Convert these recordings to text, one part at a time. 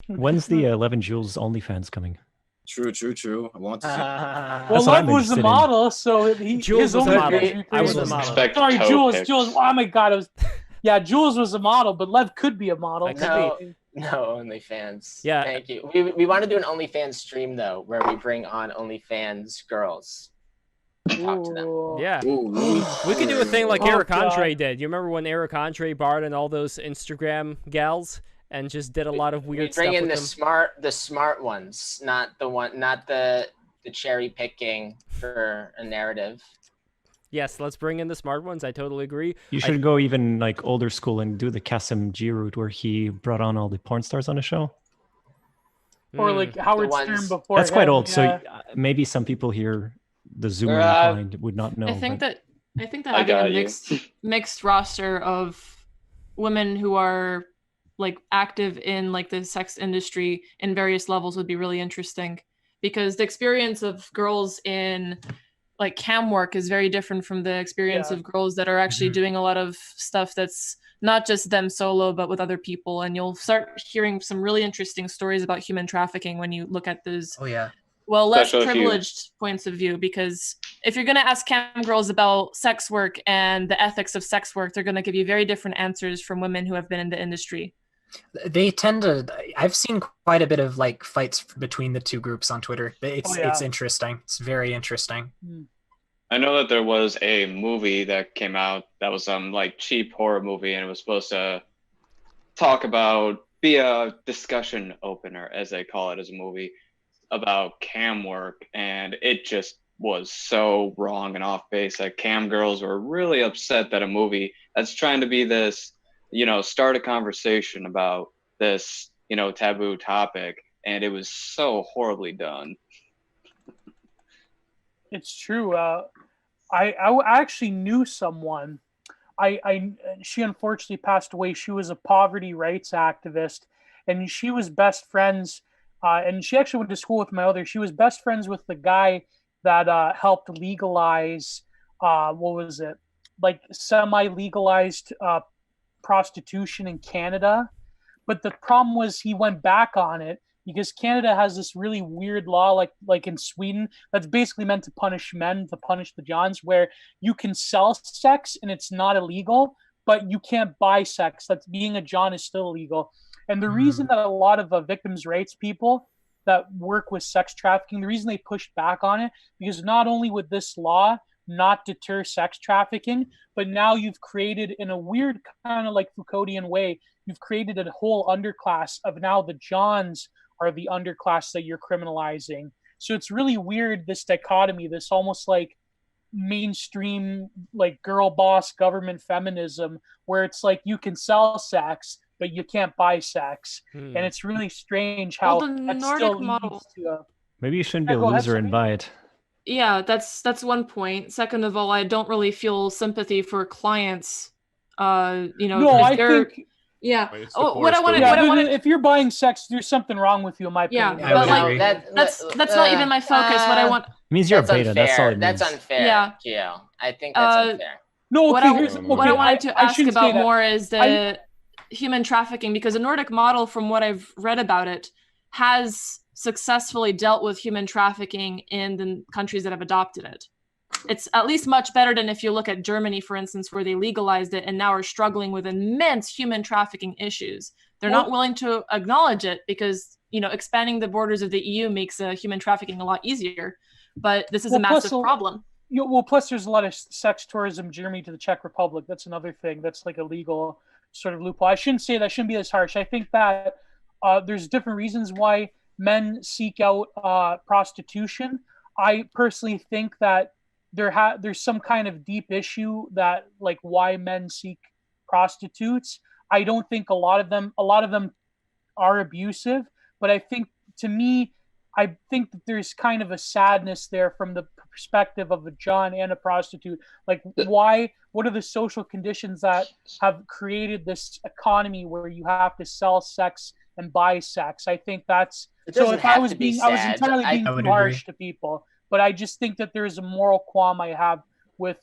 When's the 11 Joules OnlyFans coming? True. I want to see. Well, Lev was the model, so Jules was the model. I was the model. Sorry, Jules. Oh my God, it was. Yeah, Jules was a model, but Lev could be a model. No, OnlyFans. Yeah. Thank you. We want to do an OnlyFans stream though, where we bring on OnlyFans girls and talk to them. Yeah. Ooh. We could do a thing like Eric Andre did. You remember when Eric Andre borrowed in all those Instagram gals and just did a lot of weird stuff? Bring in with the smart ones, not the cherry picking for a narrative. Yes, let's bring in the smart ones. I totally agree. You should go even like older school and do the Kasim G route where he brought on all the porn stars on the show. Or like Howard Stern before. That's quite old. Yeah. So maybe some people here, the Zoomer inclined, would not know. I think that having a mixed roster of women who are like active in like the sex industry in various levels would be really interesting, because the experience of girls in like cam work is very different from the experience of girls that are actually doing a lot of stuff that's not just them solo, but with other people. And you'll start hearing some really interesting stories about human trafficking when you look at those, less privileged points of view. Because if you're going to ask cam girls about sex work and the ethics of sex work, they're going to give you very different answers from women who have been in the industry. They tend to. I've seen quite a bit of like fights between the two groups on Twitter. It's interesting. It's very interesting. I know that there was a movie that came out that was some like cheap horror movie, and it was supposed to be a discussion opener, as they call it, as a movie about cam work, and it just was so wrong and off base that cam girls were really upset that a movie that's trying to be this, start a conversation about this, taboo topic, and it was so horribly done. It's true. I actually knew someone. She unfortunately passed away. She was a poverty rights activist, and she was best friends. And she actually went to school with my mother. She was best friends with the guy that helped legalize. What was it? Like semi-legalized prostitution in Canada. But the problem was he went back on it, because Canada has this really weird law, like in Sweden, that's basically meant to punish men, to punish the Johns, where you can sell sex and it's not illegal, but you can't buy sex. That's being a John is still illegal. And the reason that a lot of victims' rights people that work with sex trafficking, the reason they pushed back on it, because not only would this law not deter sex trafficking, but now you've created, in a weird kind of like Foucauldian way, you've created a whole underclass of now the Johns are the underclass that you're criminalizing. So it's really weird, this dichotomy, this almost like mainstream, like girl boss government feminism, where it's like you can sell sex, but you can't buy sex. And it's really strange how the Nordic model. Maybe you shouldn't be a loser and buy it. Yeah, that's one point. Second of all, I don't really feel sympathy for clients. No, I think. Yeah. What I wanted. If you're buying sex, there's something wrong with you, in my opinion. Yeah, but like that's not even my focus. What I want. It means you're a beta. Unfair. That's all it means. That's unfair. Yeah. Gio. I think that's unfair. No. What I wanted to ask about more is the human trafficking, because the Nordic model, from what I've read about it, has successfully dealt with human trafficking in the countries that have adopted it. It's at least much better than if you look at Germany, for instance, where they legalized it and now are struggling with immense human trafficking issues. They're not willing to acknowledge it because, expanding the borders of the EU makes human trafficking a lot easier. But this is a massive problem. Plus there's a lot of sex tourism, Germany to the Czech Republic. That's another thing. That's like a legal sort of loophole. I shouldn't say that. Shouldn't be as harsh. I think that there's different reasons why men seek out prostitution. I personally think that there's some kind of deep issue that like why men seek prostitutes. I don't think a lot of them are abusive, but I think that there's kind of a sadness there from the perspective of a John and a prostitute. Like what are the social conditions that have created this economy where you have to sell sex and buy sex? I think that's so. If I was entirely being harsh to people. But I just think that there's a moral qualm I have with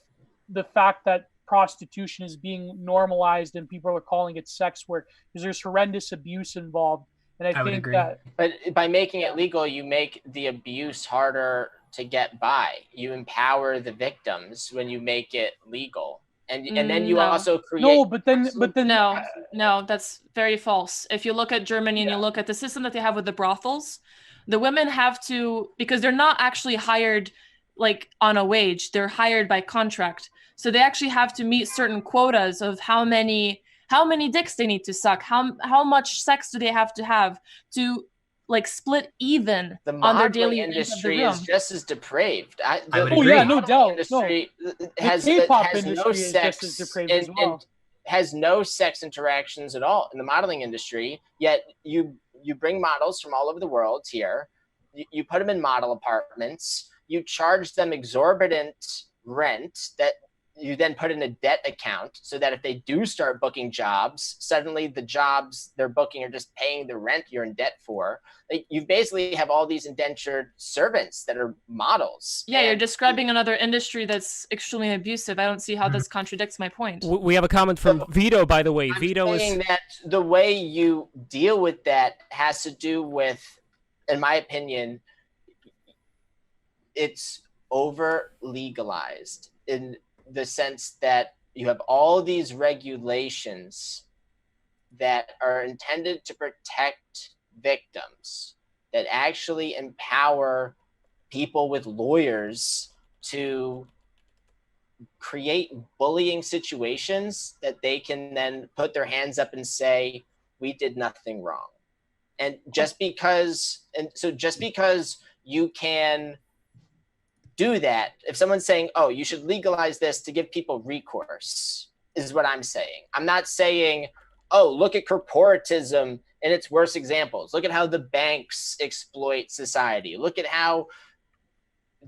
the fact that prostitution is being normalized and people are calling it sex work, because there's horrendous abuse involved. And I would think agree. that, But by making it legal, you make the abuse harder to get by. You empower the victims when you make it legal, and then you No. also create. no, but then No, that's very false. If you look at Germany and you look at the system that they have with the brothels, the women have to, because they're not actually hired like on a wage, they're hired by contract. So they actually have to meet certain quotas of how many dicks they need to suck, how much sex do they have to like split even The on their daily modeling rate of the industry room. is just as depraved. I would oh agree. yeah, no modeling doubt. Industry No, has the K-pop has industry no is sex just as depraved as well. and has no sex interactions at all in the modeling industry. Yet you bring models from all over the world here. You put them in model apartments. You charge them exorbitant rent that you then put in a debt account, so that if they do start booking jobs, suddenly the jobs they're booking are just paying the rent you're in debt for. Like, you basically have all these indentured servants that are models. Yeah, you're describing another industry that's extremely abusive. I don't see how this contradicts my point. We have a comment from Vito, by the way. I'm Vito saying is that the way you deal with that has to do with, in my opinion, it's over legalized in the sense that you have all these regulations that are intended to protect victims, that actually empower people with lawyers to create bullying situations that they can then put their hands up and say, we did nothing wrong. And just because you can do that, if someone's saying, oh, you should legalize this to give people recourse, is what I'm saying. I'm not saying, oh, look at corporatism and its worst examples. Look at how the banks exploit society. Look at how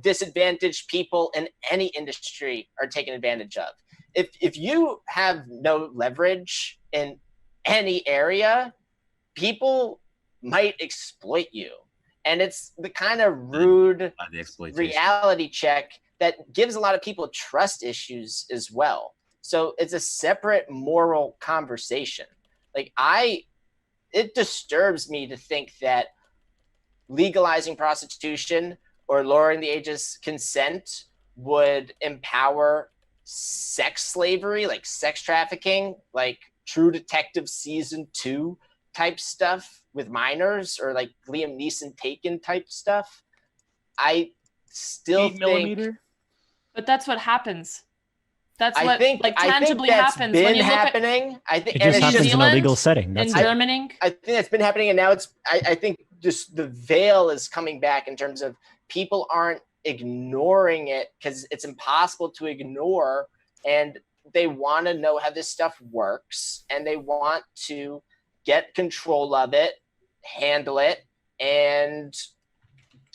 disadvantaged people in any industry are taken advantage of. If you have no leverage in any area, people might exploit you. And it's the kind of rude reality check that gives a lot of people trust issues as well. So it's a separate moral conversation. Like, it disturbs me to think that legalizing prostitution or lowering the age of consent would empower sex slavery, like sex trafficking, like True Detective Season 2 type stuff with minors, or like Liam Neeson Taken type stuff. I still think, but that's what happens. That's I what think, like I think tangibly that's happens been when you happening. look at, I think It just and it's happens in a legal Zealand, setting. That's in it. Germany. I think that's been happening, and now it's. I think just the veil is coming back in terms of people aren't ignoring it because it's impossible to ignore, and they want to know how this stuff works, and they want to get control of it, handle it, and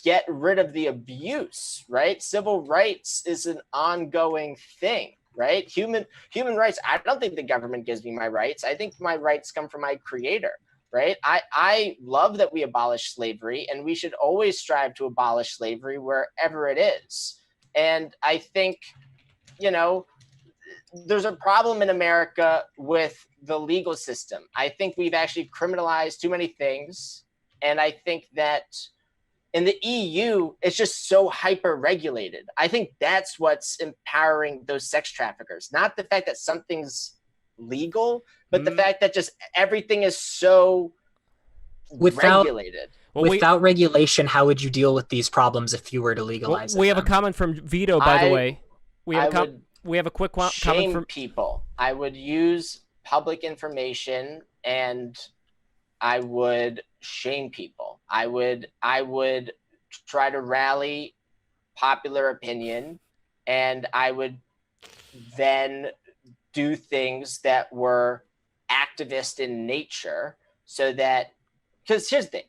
get rid of the abuse, right? Civil rights is an ongoing thing, right? Human rights, I don't think the government gives me my rights. I think my rights come from my creator, right? I love that we abolish slavery, and we should always strive to abolish slavery wherever it is. And I think, there's a problem in America with the legal system. I think we've actually criminalized too many things. And I think that in the EU, it's just so hyper regulated. I think that's what's empowering those sex traffickers. Not the fact that something's legal, but the fact that just everything is so regulated. Well, without regulation, how would you deal with these problems if you were to legalize it? We have a comment from Vito, by the way. We have a quick comment from people. I would use public information, and I would shame people. I would try to rally popular opinion, and I would then do things that were activist in nature, so that, because here's the thing,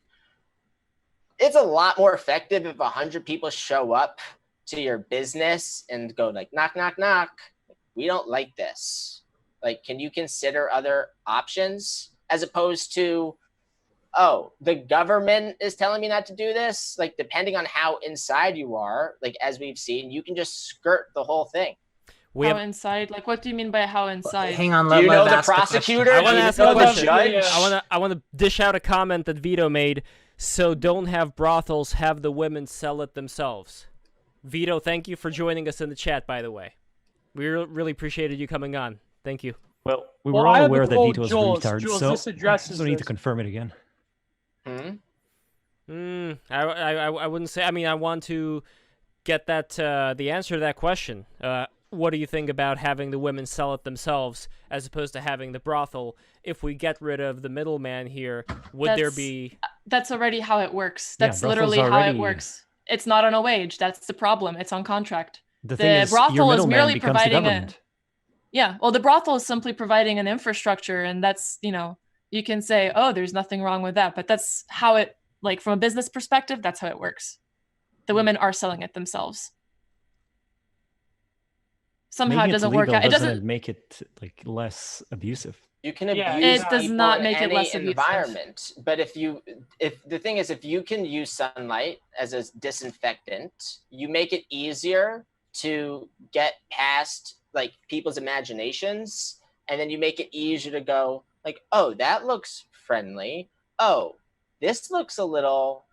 it's a lot more effective if 100 people show up to your business and go like, knock, knock, knock, we don't like this. Like, can you consider other options? As opposed to, oh, the government is telling me not to do this. Like, depending on how inside you are, like as we've seen, you can just skirt the whole thing. How inside? Like, what do you mean by how inside? Hang on, Do you know the ask prosecutor? I want to ask a question. Judge? I want to dish out a comment that Vito made. So don't have brothels, have the women sell it themselves. Vito, thank you for joining us in the chat, by the way. We really appreciated you coming on. Thank you. Well, we were all aware that Vito was a retard, Jules, so this addresses don't need to this. confirm it again. I wouldn't say. I mean, I want to get that the answer to that question. What do you think about having the women sell it themselves as opposed to having the brothel? If we get rid of the middleman here, there be... That's already how it works. That's Yeah, literally how it works. It's not on a wage. That's the problem. It's on contract. The thing is, brothel your is middleman merely becomes the providing government. Yeah, well, the brothel is simply providing an infrastructure, and that's, you can say, oh, there's nothing wrong with that, but that's how it, like, from a business perspective, that's how it works. The women are selling it themselves. Somehow it doesn't work out. It doesn't make it like less abusive. You can abuse it does not make it less abusive. Environment, but if the thing is, if you can use sunlight as a disinfectant, you make it easier to get past like people's imaginations, and then you make it easier to go like, oh, that looks friendly. Oh, this looks a little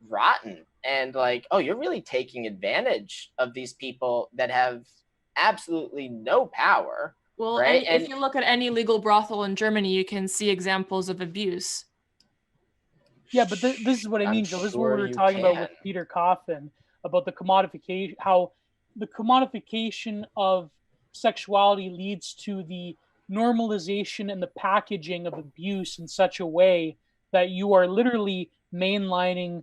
rotten, and like, oh, you're really taking advantage of these people that have absolutely no power. Well, right? And if you look at any legal brothel in Germany, you can see examples of abuse. Yeah, but this is what I mean, Joe. This is what we were talking about with Peter Coffin, about the commodification, how the commodification of sexuality leads to the normalization and the packaging of abuse in such a way that you are literally mainlining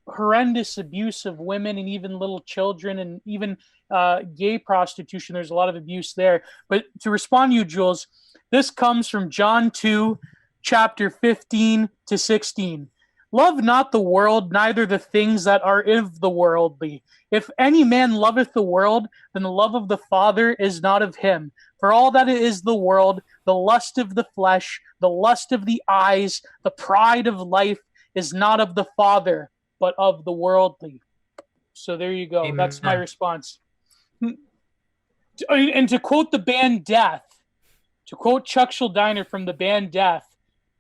horrendous abuse of women and even little children, and even gay prostitution. There's a lot of abuse there. But to respond to you, Jules, this comes from John 2, chapter 15 to 16. Love not the world, neither the things that are of the worldly. If any man loveth the world, then the love of the Father is not of him. For all that it is the world, the lust of the flesh, the lust of the eyes, the pride of life is not of the Father, but of the worldly. So there you go. Amen. That's my response. And to quote the band Death, to quote Chuck Schuldiner from the band Death,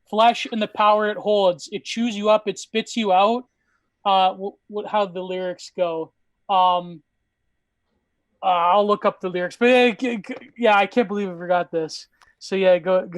flesh and the power it holds, it chews you up, it spits you out. How the lyrics go. I'll look up the lyrics. But yeah, I can't believe I forgot this. So yeah, go.